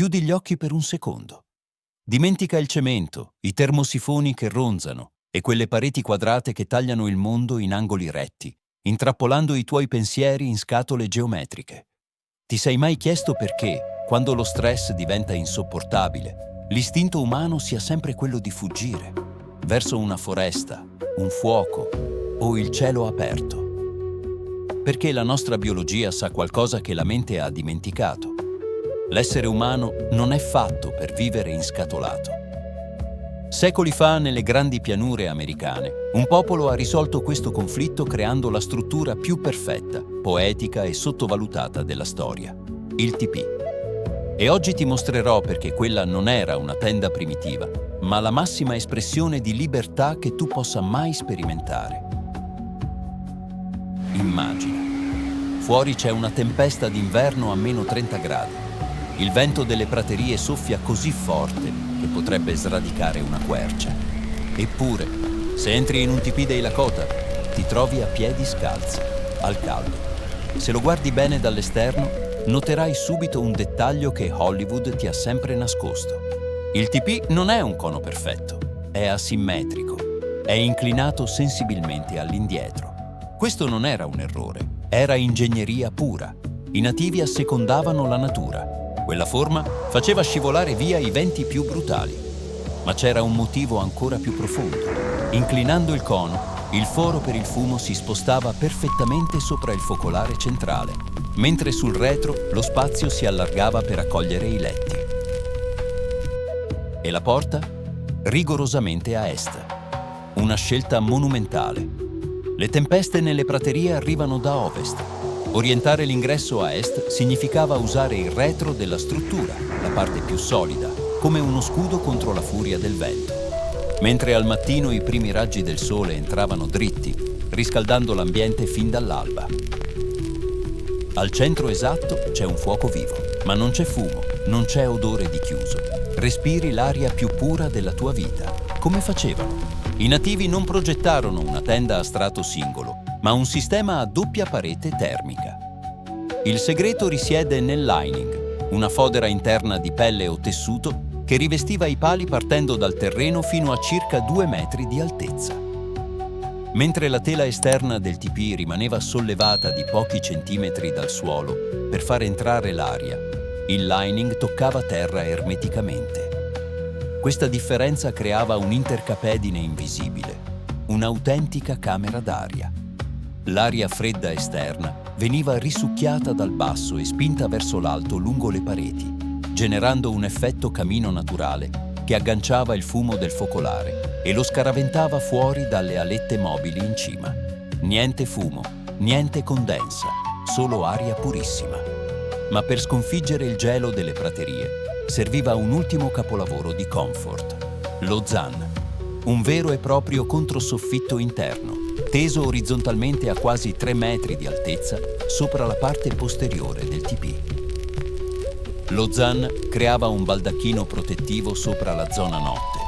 chiudi gli occhi per un secondo. Dimentica il cemento, i termosifoni che ronzano e quelle pareti quadrate che tagliano il mondo in angoli retti, intrappolando i tuoi pensieri in scatole geometriche. Ti sei mai chiesto perché, quando lo stress diventa insopportabile, l'istinto umano sia sempre quello di fuggire, verso una foresta, un fuoco o il cielo aperto? Perché la nostra biologia sa qualcosa che la mente ha dimenticato. L'essere umano non è fatto per vivere inscatolato. Secoli fa, nelle grandi pianure americane, un popolo ha risolto questo conflitto creando la struttura più perfetta, poetica e sottovalutata della storia, il tipì. E oggi ti mostrerò perché quella non era una tenda primitiva, ma la massima espressione di libertà che tu possa mai sperimentare. Immagina. Fuori c'è una tempesta d'inverno a meno 30 gradi. Il vento delle praterie soffia così forte che potrebbe sradicare una quercia. Eppure, se entri in un tipì dei Lakota, ti trovi a piedi scalzi, al caldo. Se lo guardi bene dall'esterno, noterai subito un dettaglio che Hollywood ti ha sempre nascosto. Il tipì non è un cono perfetto, è asimmetrico, è inclinato sensibilmente all'indietro. Questo non era un errore, era ingegneria pura. I nativi assecondavano la natura. Quella forma faceva scivolare via i venti più brutali. Ma c'era un motivo ancora più profondo. Inclinando il cono, il foro per il fumo si spostava perfettamente sopra il focolare centrale, mentre sul retro lo spazio si allargava per accogliere i letti. E la porta? Rigorosamente a est. Una scelta monumentale. Le tempeste nelle praterie arrivano da ovest. Orientare l'ingresso a est significava usare il retro della struttura, la parte più solida, come uno scudo contro la furia del vento. Mentre al mattino i primi raggi del sole entravano dritti, riscaldando l'ambiente fin dall'alba. Al centro esatto c'è un fuoco vivo, ma non c'è fumo, non c'è odore di chiuso. Respiri l'aria più pura della tua vita. Come facevano? I nativi non progettarono una tenda a strato singolo, ma un sistema a doppia parete termica. Il segreto risiede nel lining, una fodera interna di pelle o tessuto che rivestiva i pali partendo dal terreno fino a circa 2 metri di altezza. Mentre la tela esterna del tipì rimaneva sollevata di pochi centimetri dal suolo per far entrare l'aria, il lining toccava terra ermeticamente. Questa differenza creava un'intercapedine invisibile, un'autentica camera d'aria. L'aria fredda esterna veniva risucchiata dal basso e spinta verso l'alto lungo le pareti, generando un effetto camino naturale che agganciava il fumo del focolare e lo scaraventava fuori dalle alette mobili in cima. Niente fumo, niente condensa, solo aria purissima. Ma per sconfiggere il gelo delle praterie serviva un ultimo capolavoro di comfort, lo Zan, un vero e proprio controsoffitto interno, teso orizzontalmente a quasi 3 metri di altezza sopra la parte posteriore del tipì. Lo Zan creava un baldacchino protettivo sopra la zona notte.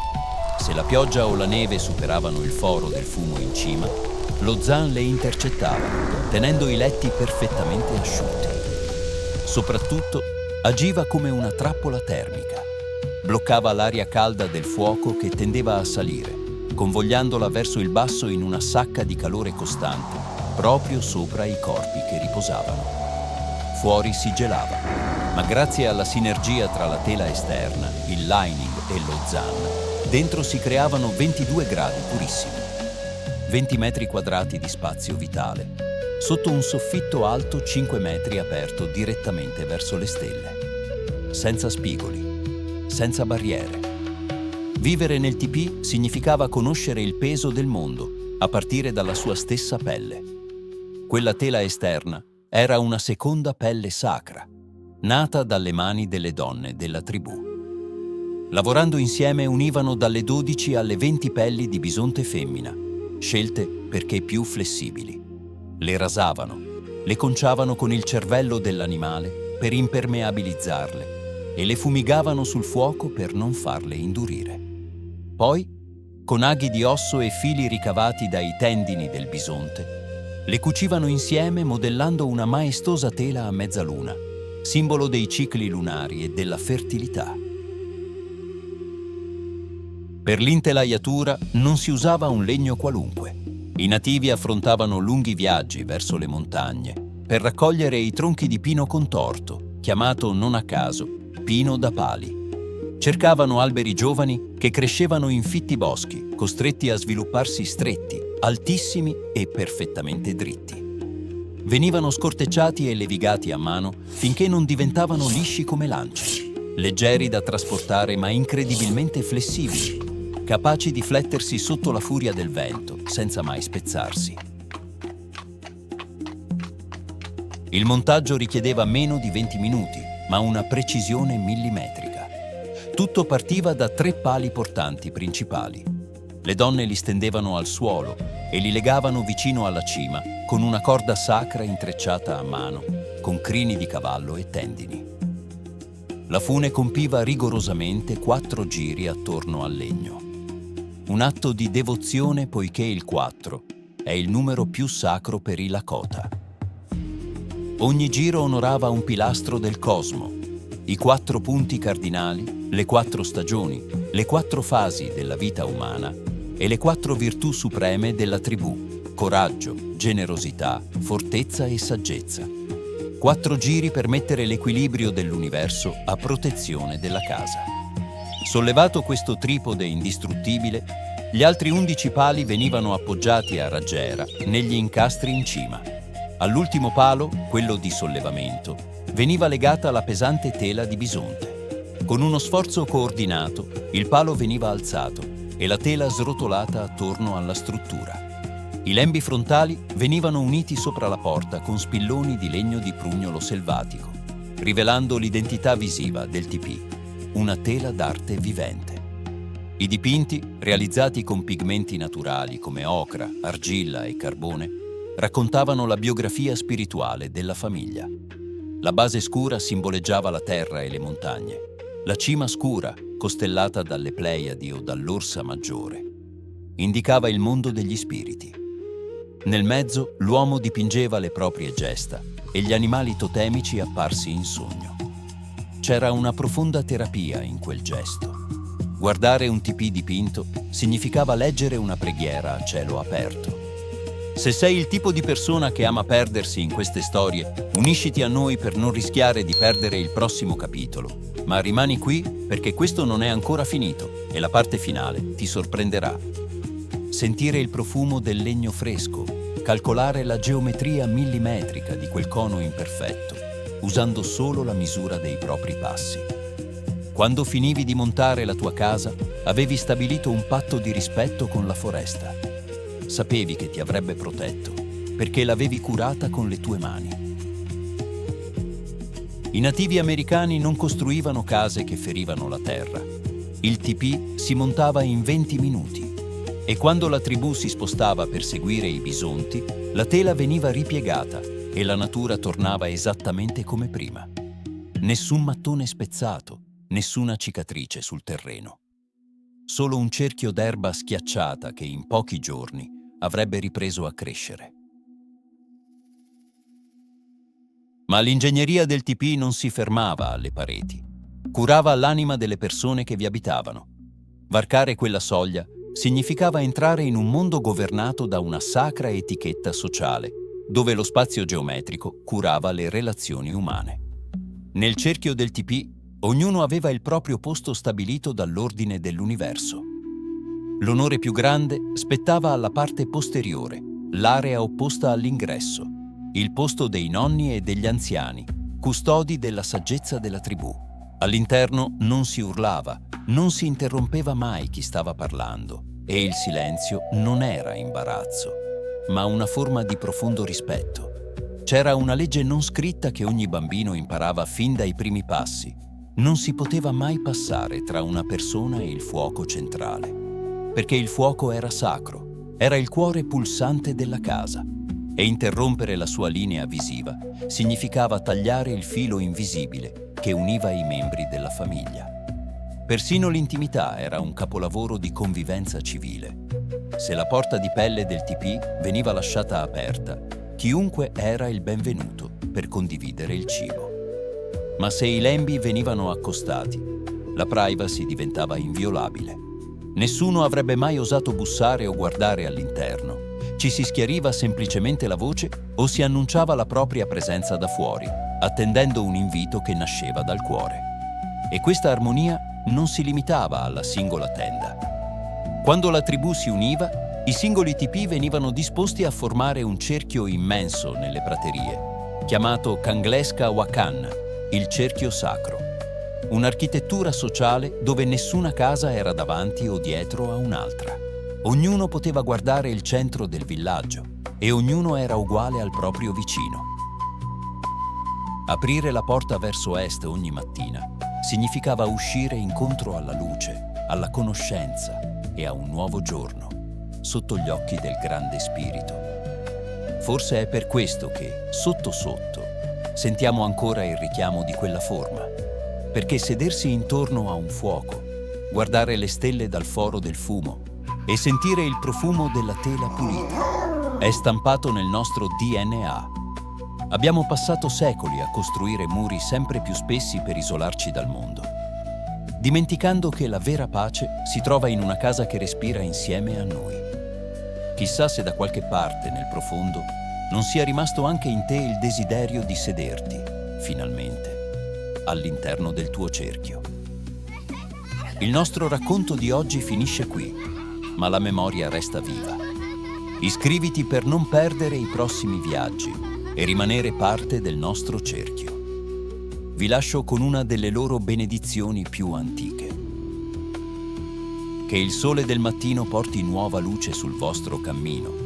Se la pioggia o la neve superavano il foro del fumo in cima, lo Zan le intercettava, tenendo i letti perfettamente asciutti. Soprattutto, agiva come una trappola termica. Bloccava l'aria calda del fuoco che tendeva a salire, convogliandola verso il basso in una sacca di calore costante, proprio sopra i corpi che riposavano. Fuori si gelava, ma grazie alla sinergia tra la tela esterna, il lining e lo Zan, dentro si creavano 22 gradi purissimi. 20 metri quadrati di spazio vitale, sotto un soffitto alto 5 metri aperto direttamente verso le stelle. Senza spigoli, senza barriere. Vivere nel tipì significava conoscere il peso del mondo, a partire dalla sua stessa pelle. Quella tela esterna era una seconda pelle sacra, nata dalle mani delle donne della tribù. Lavorando insieme univano dalle 12 alle 20 pelli di bisonte femmina, scelte perché più flessibili. Le rasavano, le conciavano con il cervello dell'animale per impermeabilizzarle e le fumigavano sul fuoco per non farle indurire. Poi, con aghi di osso e fili ricavati dai tendini del bisonte, le cucivano insieme modellando una maestosa tela a mezzaluna, simbolo dei cicli lunari e della fertilità. Per l'intelaiatura non si usava un legno qualunque. I nativi affrontavano lunghi viaggi verso le montagne per raccogliere i tronchi di pino contorto, chiamato non a caso pino da pali. Cercavano alberi giovani che crescevano in fitti boschi, costretti a svilupparsi stretti, altissimi e perfettamente dritti. Venivano scortecciati e levigati a mano finché non diventavano lisci come lance, leggeri da trasportare ma incredibilmente flessibili, capaci di flettersi sotto la furia del vento senza mai spezzarsi. Il montaggio richiedeva meno di 20 minuti, ma una precisione millimetrica. Tutto partiva da 3 pali portanti principali. Le donne li stendevano al suolo e li legavano vicino alla cima con una corda sacra intrecciata a mano, con crini di cavallo e tendini. La fune compiva rigorosamente 4 giri attorno al legno. Un atto di devozione poiché il 4 è il numero più sacro per i Lakota. Ogni giro onorava un pilastro del cosmo, i 4 punti cardinali, le 4 stagioni, le 4 fasi della vita umana e le 4 virtù supreme della tribù: coraggio, generosità, fortezza e saggezza. 4 giri per mettere l'equilibrio dell'universo a protezione della casa. Sollevato questo tripode indistruttibile, gli altri 11 pali venivano appoggiati a raggiera negli incastri in cima. All'ultimo palo, quello di sollevamento, veniva legata la pesante tela di bisonte. Con uno sforzo coordinato, il palo veniva alzato e la tela srotolata attorno alla struttura. I lembi frontali venivano uniti sopra la porta con spilloni di legno di prugnolo selvatico, rivelando l'identità visiva del tipì, una tela d'arte vivente. I dipinti, realizzati con pigmenti naturali come ocra, argilla e carbone, raccontavano la biografia spirituale della famiglia. La base scura simboleggiava la terra e le montagne. La cima scura, costellata dalle Pleiadi o dall'Orsa Maggiore, indicava il mondo degli spiriti. Nel mezzo l'uomo dipingeva le proprie gesta e gli animali totemici apparsi in sogno. C'era una profonda terapia in quel gesto. Guardare un tipì dipinto significava leggere una preghiera a cielo aperto. Se sei il tipo di persona che ama perdersi in queste storie, unisciti a noi per non rischiare di perdere il prossimo capitolo. Ma rimani qui perché questo non è ancora finito e la parte finale ti sorprenderà. Sentire il profumo del legno fresco, calcolare la geometria millimetrica di quel cono imperfetto, usando solo la misura dei propri passi. Quando finivi di montare la tua casa, avevi stabilito un patto di rispetto con la foresta. Sapevi che ti avrebbe protetto, perché l'avevi curata con le tue mani. I nativi americani non costruivano case che ferivano la terra. Il tipì si montava in 20 minuti e quando la tribù si spostava per seguire i bisonti, la tela veniva ripiegata e la natura tornava esattamente come prima. Nessun mattone spezzato, nessuna cicatrice sul terreno. Solo un cerchio d'erba schiacciata che in pochi giorni avrebbe ripreso a crescere. Ma l'ingegneria del tipì non si fermava alle pareti. Curava l'anima delle persone che vi abitavano. Varcare quella soglia significava entrare in un mondo governato da una sacra etichetta sociale, dove lo spazio geometrico curava le relazioni umane. Nel cerchio del tipì, ognuno aveva il proprio posto stabilito dall'ordine dell'universo. L'onore più grande spettava alla parte posteriore, l'area opposta all'ingresso, il posto dei nonni e degli anziani, custodi della saggezza della tribù. All'interno non si urlava, non si interrompeva mai chi stava parlando e il silenzio non era imbarazzo, ma una forma di profondo rispetto. C'era una legge non scritta che ogni bambino imparava fin dai primi passi. Non si poteva mai passare tra una persona e il fuoco centrale, perché il fuoco era sacro, era il cuore pulsante della casa, e interrompere la sua linea visiva significava tagliare il filo invisibile che univa i membri della famiglia. Persino l'intimità era un capolavoro di convivenza civile. Se la porta di pelle del tipì veniva lasciata aperta, chiunque era il benvenuto per condividere il cibo. Ma se i lembi venivano accostati, la privacy diventava inviolabile. Nessuno avrebbe mai osato bussare o guardare all'interno. Ci si schiariva semplicemente la voce o si annunciava la propria presenza da fuori, attendendo un invito che nasceva dal cuore. E questa armonia non si limitava alla singola tenda. Quando la tribù si univa, i singoli tipì venivano disposti a formare un cerchio immenso nelle praterie, chiamato Kanglesca Wakan, il cerchio sacro. Un'architettura sociale dove nessuna casa era davanti o dietro a un'altra. Ognuno poteva guardare il centro del villaggio e ognuno era uguale al proprio vicino. Aprire la porta verso est ogni mattina significava uscire incontro alla luce, alla conoscenza e a un nuovo giorno, sotto gli occhi del grande spirito. Forse è per questo che, sotto sotto, sentiamo ancora il richiamo di quella forma, perché sedersi intorno a un fuoco, guardare le stelle dal foro del fumo e sentire il profumo della tela pulita è stampato nel nostro DNA. Abbiamo passato secoli a costruire muri sempre più spessi per isolarci dal mondo, dimenticando che la vera pace si trova in una casa che respira insieme a noi. Chissà se da qualche parte, nel profondo, non sia rimasto anche in te il desiderio di sederti, finalmente, all'interno del tuo cerchio. Il nostro racconto di oggi finisce qui, ma la memoria resta viva. Iscriviti per non perdere i prossimi viaggi e rimanere parte del nostro cerchio. Vi lascio con una delle loro benedizioni più antiche. Che il sole del mattino porti nuova luce sul vostro cammino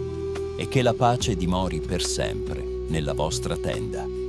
e che la pace dimori per sempre nella vostra tenda.